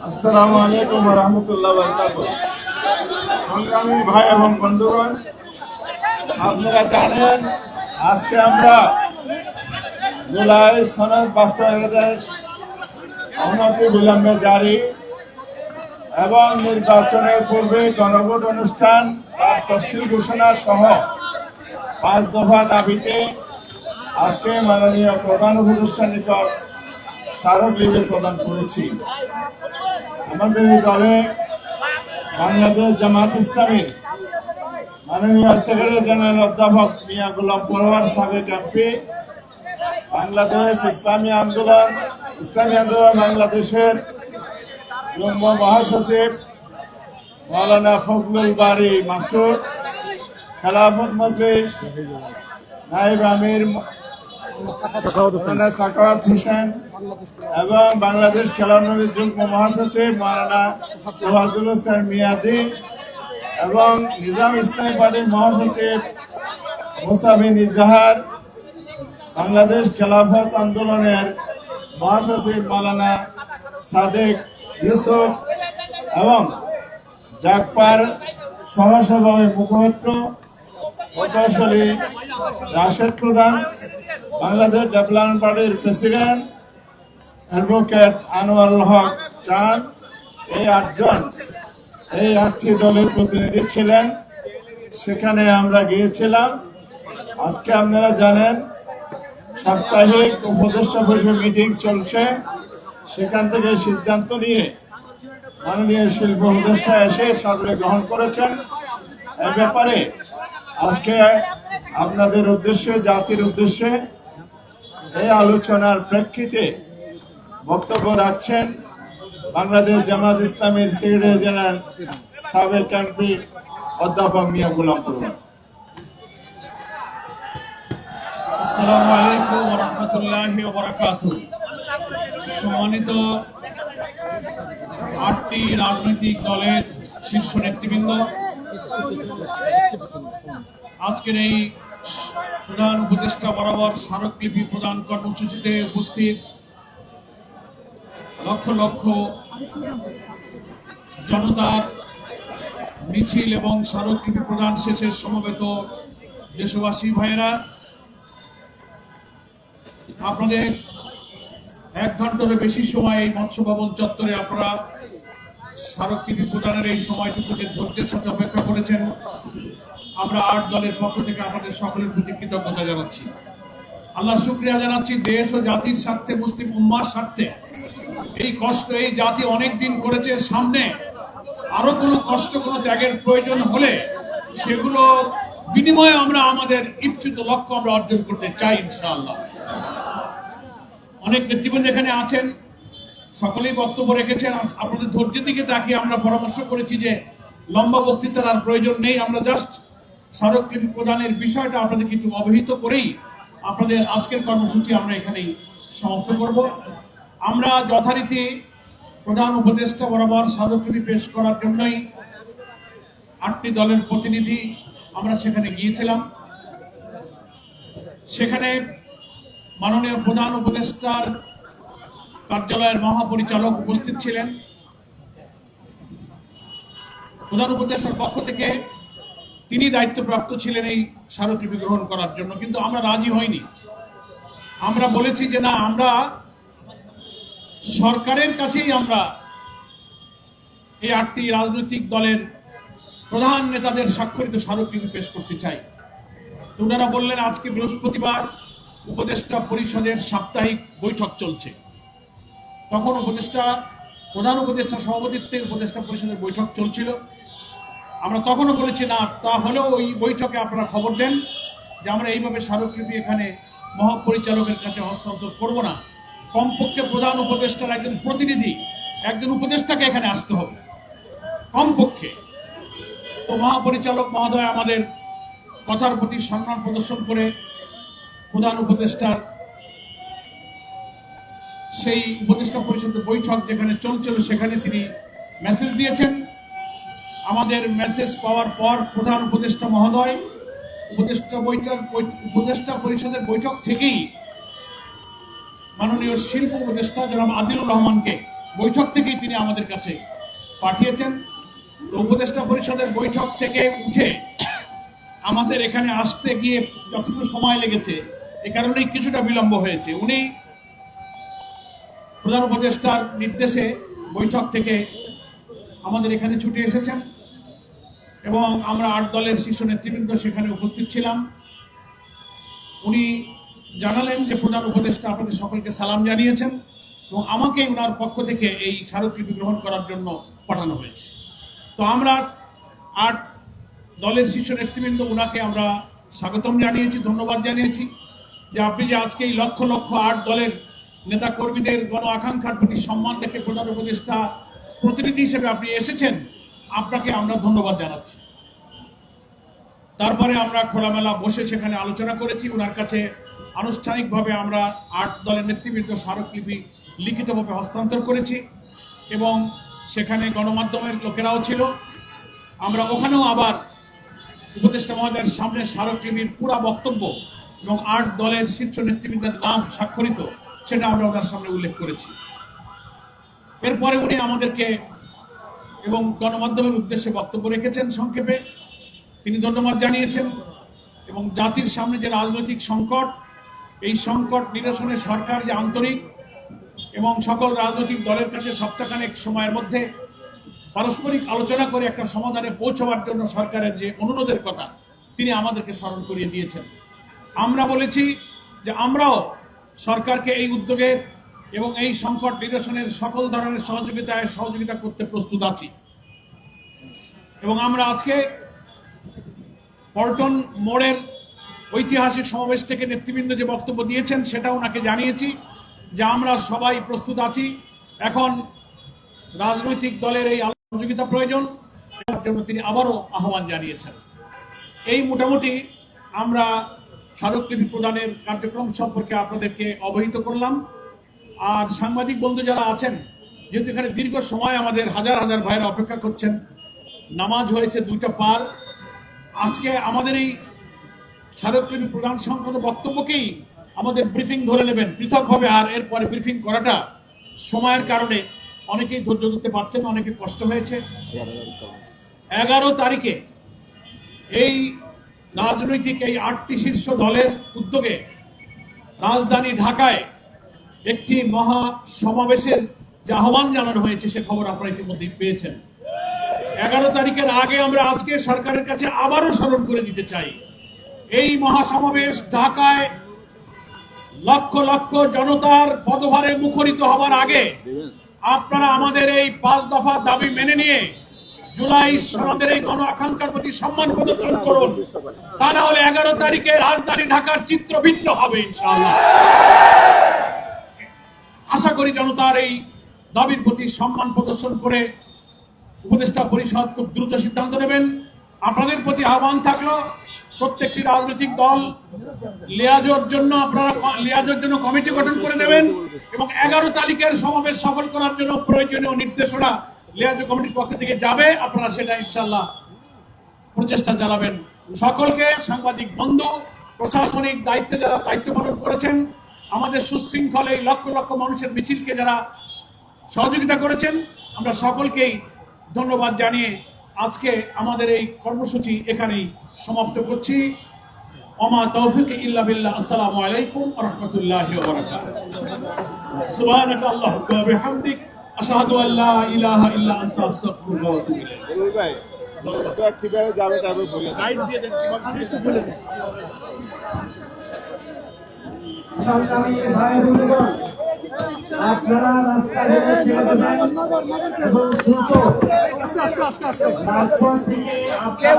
আসসালামু আলাইকুম ওয়া রাহমাতুল্লাহি ওয়া বারাকাতুহু। সংগ্রামী ভাই এবং বন্ধুগণ, আপনারা জানেন আজকে আমরা জুলাই সনদ বাস্তবায়নের অনতি বিলম্বে জারি এবং নির্বাচনের পূর্বে গণভোট অনুষ্ঠান তার তফসিল ঘোষণা সহ 5 দফা দাবিতে আজকে মাননীয় প্রধান উপদেষ্টার নিকট স্মারকলিপি প্রদান করেছি। আমাদের এই দলে বাংলাদেশ জামাত ইসলামীর মাননীয় সেক্রেটারি জেনারেল অধ্যাপক মিয়া গোলাম পরোয়ার সাবেক এমপি, বাংলাদেশ ইসলামী আন্দোলন বাংলাদেশের যুগ্ম মহাসচিব মৌলানা ফজলুল বারী মাসুদ, খেলাফত মজলিস নায়েব আমির সাখাওয়াত হোসেন এবং বাংলাদেশ খেলাধুলার যুগ্ম মহাসচিব মৌলানা তোফাজ্জল হোসেন মিয়াজি এবং নিজাম ইসলামী পার্টির মহাসচিব মুসা বিন ইজাহার, বাংলাদেশ খেলাফত আন্দোলনের মহাসচিব মৌলানা সাদেক ইউসুফ এবং জাগপার সহসভাপতি মুখপাত্র প্রকৌশলী রাশেদ প্রধান, বাংলাদেশ ডেভেলপমেন্ট পার্টির প্রেসিডেন্ট অ্যাডভোকেট আনোয়ারুল হক চাঁদ, এই 8টি দলের প্রতিনিধি ছিলেন। সেখানে আমরা গিয়েছিলাম। আজকে আপনারা জানেন সাপ্তাহিক উপদেষ্টা পরিষদ মিটিং চলছে। সেখান থেকে সিদ্ধান্ত নিয়ে মাননীয় শিল্প উপদেষ্টা এসে সরকারে গ্রহণ করেছেন। এ ব্যাপারে আজকে আপনাদের উদ্দেশ্যে, জাতির উদ্দেশ্যে এই আলোচনার প্রেক্ষিতে বক্তব্য রাখছেন বাংলাদেশ জামাত ইসলামীর সেক্রেটারি জেনারেল সাবেক এমপি অধ্যাপক মিয়া গোলাম পরোয়ার। আসসালামু আলাইকুম ওয়া রাহমাতুল্লাহি ওয়া বারাকাতুহু। সম্মানিত 8টি রাজনৈতিক দলের শীর্ষ নেতৃবৃন্দ, আজকের এই প্রধান উপদেষ্টা বরাবর স্মারকলিপি প্রদান কর্মসূচিতে উপস্থিত লক্ষ লক্ষ জনতার মিছিল এবং স্মারকলিপি প্রদান শেষে সমবেত দেশবাসী ভাইয়েরা, আপনাদের 1 ঘন্টারও বেশি সময় এই মৎস্য ভবন চত্বরে আপনারা স্মারকলিপি প্রদানের এই সময়টুকুকে ধৈর্যের সাথে অপেক্ষা করেছেন। আমরা 8 দলের পক্ষ থেকে আপনাদের সকলের প্রতি কৃতজ্ঞতা জানাচ্ছি, আল্লাহ শুকরিয়া জানাচ্ছি। দেশ ও জাতির স্বার্থে, মুসলিম উম্মার স্বার্থে এই কষ্ট এই জাতি অনেকদিন করেছে। সামনে আরো কোনো কষ্ট, কোনো ত্যাগের প্রয়োজন হলে সেগুলো বিনিময়ে আমরা আমাদের ইচ্ছিত লক্ষ্য আমরা অর্জন করতে চাই ইনশাআল্লাহ। অনেক নেতৃবৃন্দ এখানে আছেন, সকলেই বক্তব্য রেখেছেন। আপনাদের ধৈর্যের দিকে তাকিয়ে আমরা পরামর্শ করেছি যে লম্বা বক্তৃতার আর প্রয়োজন নেই। আমরা জাস্ট স্মারকলিপি প্রদানের বিষয়টা আপনাদের কিছু অবহিত করেই আপনাদের আজকের কর্মসূচি আমরা এখানেই সমাপ্ত করব। আমরা যথারীতি প্রধান উপদেষ্টা বরাবর স্মারকলিপি পেশ করার জন্যই 8টি দলের প্রতিনিধি আমরা সেখানে গিয়েছিলাম। সেখানে মাননীয় প্রধান উপদেষ্টার কার্যালয়ের মহাপরিচালক উপস্থিত ছিলেন। প্রধান উপদেষ্টার পক্ষ থেকে তিনি দায়িত্বপ্রাপ্ত ছিলেন এই স্মারকলিপি গ্রহণ করার জন্য, কিন্তু আমরা রাজি হইনি। আমরা বলেছি যে না, আমরা সরকারের কাছেই আমরা এই 8টি রাজনৈতিক দলের প্রধান নেতাদের স্বাক্ষরিত স্মারকলিপি পেশ করতে চাই। তো ওনারা বললেন আজকে বৃহস্পতিবার উপদেষ্টা পরিষদের সাপ্তাহিক বৈঠক চলছে। তখন প্রধান উপদেষ্টা সভাপতিত্বে উপদেষ্টা পরিষদের বৈঠক চলছিল। আমরা তখনও বলেছি না, তাহলেও ওই বৈঠকে আপনারা খবর দেন যে আমরা এইভাবে স্মারকলিপি এখানে মহাপরিচালকের কাছে হস্তান্তর করব না। কমপক্ষে প্রধান উপদেষ্টার একজন প্রতিনিধি, একজন উপদেষ্টাকে এখানে আসতে হবে কমপক্ষে। তো মহাপরিচালক মহোদয় আমাদের কথার প্রতি সম্মান প্রদর্শন করে প্রধান উপদেষ্টার সেই উপদেষ্টা পরিষদের বৈঠক যেখানে চলছিল সেখানে তিনি মেসেজ দিয়েছেন। আমাদের মেসেজ পাওয়ার পর প্রধান উপদেষ্টা মহোদয় উপদেষ্টা পরিষদের বৈঠক থেকেই মাননীয় শিল্প উপদেষ্টা জনাব আদিলুর রহমানকে বৈঠক থেকেই তিনি আমাদের কাছে পাঠিয়েছেন। তো উপদেষ্টা পরিষদের বৈঠক থেকে উঠে আমাদের এখানে আসতে গিয়ে যতটুকু সময় লেগেছে এ কারণেই কিছুটা বিলম্ব হয়েছে। উনি প্রধান উপদেষ্টার নির্দেশে বৈঠক থেকে আমাদের এখানে ছুটে এসেছেন এবং আমরা 8 দলের শীর্ষ নেতৃবৃন্দ সেখানে উপস্থিত ছিলাম। উনি জানালেন যে প্রধান উপদেষ্টা আপনাদের সকলকে সালাম জানিয়েছেন এবং আমাকে ওনার পক্ষ থেকে এই স্মারকলিপি গ্রহণ করার জন্য পাঠানো হয়েছে। তো আমরা 8 দলের শীর্ষ নেতৃবৃন্দ ওনাকে আমরা স্বাগতম জানিয়েছি, ধন্যবাদ জানিয়েছি যে আপনি যে আজকে এই লক্ষ লক্ষ 8 দলের নেতা কর্মীদের গণ আকাঙ্ক্ষার প্রতি সম্মান রেখে প্রধান উপদেষ্টা প্রতিনিধি হিসেবে আপনি এসেছেন, আপনাকে আমরা ধন্যবাদ জানাচ্ছি। তারপরে আমরা খোলামেলা বসে সেখানে আলোচনা করেছি। ওনার কাছে আনুষ্ঠানিকভাবে আমরা 8 দলের নেতৃবৃন্দ স্মারকলিপি লিখিতভাবে হস্তান্তর করেছি এবং সেখানে গণমাধ্যমের লোকেরাও ছিল। আমরা ওখানেও আবার উপদেষ্টা মহোদয়ের সামনে স্মারকলিপির পুরা বক্তব্য এবং 8 দলের শীর্ষ নেতৃবৃন্দের নাম স্বাক্ষরিত সেটা আমরা ওনার সামনে উল্লেখ করেছি। এরপরে উনি আমাদেরকে এবং গণমাধ্যমের উদ্দেশ্যে বক্তব্য রেখেছেন। সংক্ষেপে তিনি ধন্যবাদ জানিয়েছেন এবং জাতির সামনে যে রাজনৈতিক সংকট, এই সংকট নিরসনে সরকার যে আন্তরিক এবং সকল রাজনৈতিক দলের কাছে সপ্তাহখানেক সময়ের মধ্যে পারস্পরিক আলোচনা করে একটা সমাধানে পৌঁছাবার জন্য সরকারের যে অনুরোধের কথা তিনি আমাদেরকে স্মরণ করিয়ে দিয়েছেন। আমরা বলেছি যে আমরাও সরকারকে এই উদ্যোগে এবং এই সংকট নিরসনের সকল ধরনের সহযোগিতা করতে প্রস্তুত আছি এবং আমরা আজকে পল্টন মোড়ের ঐতিহাসিক সমাবেশ থেকে নেতৃবৃন্দ যে বক্তব্য দিয়েছেন সেটা ওনাকে জানিয়েছি যে আমরা সবাই প্রস্তুত আছি। এখন রাজনৈতিক দলের এই সহযোগিতা প্রয়োজন, তার জন্য তিনি আবারও আহ্বান জানিয়েছেন। এই মোটামুটি আমরা স্মারকলিপি প্রদানের কার্যক্রম সম্পর্কে আপনাদেরকে অবহিত করলাম। আর সাংবাদিক বন্ধু যারা আছেন, যেহেতু এখানে দীর্ঘ সময় আমাদের হাজার হাজার ভাইরা অপেক্ষা করছেন, নামাজ হয়েছে 2টা পার, আজকে আমাদের এই স্মারকলিপি প্রদান সংক্রান্ত বক্তব্যকেই আমাদের ব্রিফিং ধরে নেবেন পৃথকভাবে, আর এরপরে ব্রিফিং করাটা সময়ের কারণে অনেকেই ধৈর্য ধরতে পারছেন, অনেকে কষ্ট হয়েছে। 11 তারিখে এই রাজনৈতিক এই 8টি শীর্ষ দলের উদ্যোগে রাজধানী ঢাকায় একটি মহা সমাবেশের যে আহ্বান জানানো হয়েছে সে খবর আপনারা ইতিমধ্যেই পেয়েছেন। 11 তারিখের আগে আমরা আজকে সরকারের কাছে আবারও স্মরণ করে দিতে চাই, এই মহাসমাবেশ ঢাকায় লক্ষ লক্ষ জনতার পদভারে মুখরিত হবার আগে আপনারা আমাদের এই 5 দফা দাবি মেনে নিয়ে জুলাই সনদের এই গণ আকাঙ্ক্ষার প্রতি সম্মান প্রদর্শন করুন। তা না হলে 11 তারিখে রাজধানী ঢাকার চিত্র ভিন্ন হবে ইনশাআল্লাহ। আশা করি জনতার এই দাবির প্রতি সম্মান প্রদর্শন করে উপদেষ্টা পরিষদ খুব দ্রুত সিদ্ধান্ত নেবেন। আপনাদের প্রতি আহ্বান থাকলো প্রত্যেকটি রাজনৈতিক দল লিয়াজোর জন্য কমিটি গঠন করে দেবেন এবং 11 তারিখের সমাবেশ সফল করার জন্য প্রয়োজনীয় নির্দেশনা লিয়াজো কমিটির পক্ষ থেকে যাবে। আপনারা সেটা ইনশাআল্লাহ প্রচেষ্টা চালাবেন। সকলকে, সাংবাদিক বন্ধু, প্রশাসনিক দায়িত্বে যারা দায়িত্ব পালন করেছেন, আমাদের সুশৃঙ্খল এই লক্ষ লক্ষ মানুষের মিছিলকে যারা সহযোগিতা করেছেন, আমরা সকলকেই ধন্যবাদ জানিয়ে আজকে আমাদের এই কর্মসূচি এখানেই সমাপ্ত করছি। ওমা তৌফিক ইল্লা বিল্লাহ। আসসালামু আলাইকুম ওয়া রাহমাতুল্লাহি ওয়া বারাকাতুহু। সুবহানাকা আল্লাহুম্মা ওয়া বিহামদিক আশহাদু আল্লা ইলাহা ইল্লা আনতা আস্তাগফিরুকা ওয়া আতুবু ইলাইক। ভাই কিভাবে যাবে তবে বলে গাইড দিয়ে দেন, কিভাবে বলে দেন। সংগ্রামী ভাই বন্ধুগণ, আপনারা রাস্তায় ছেড়ে দেবেন এবং দ্রুত রাজপথ থেকে আপনারা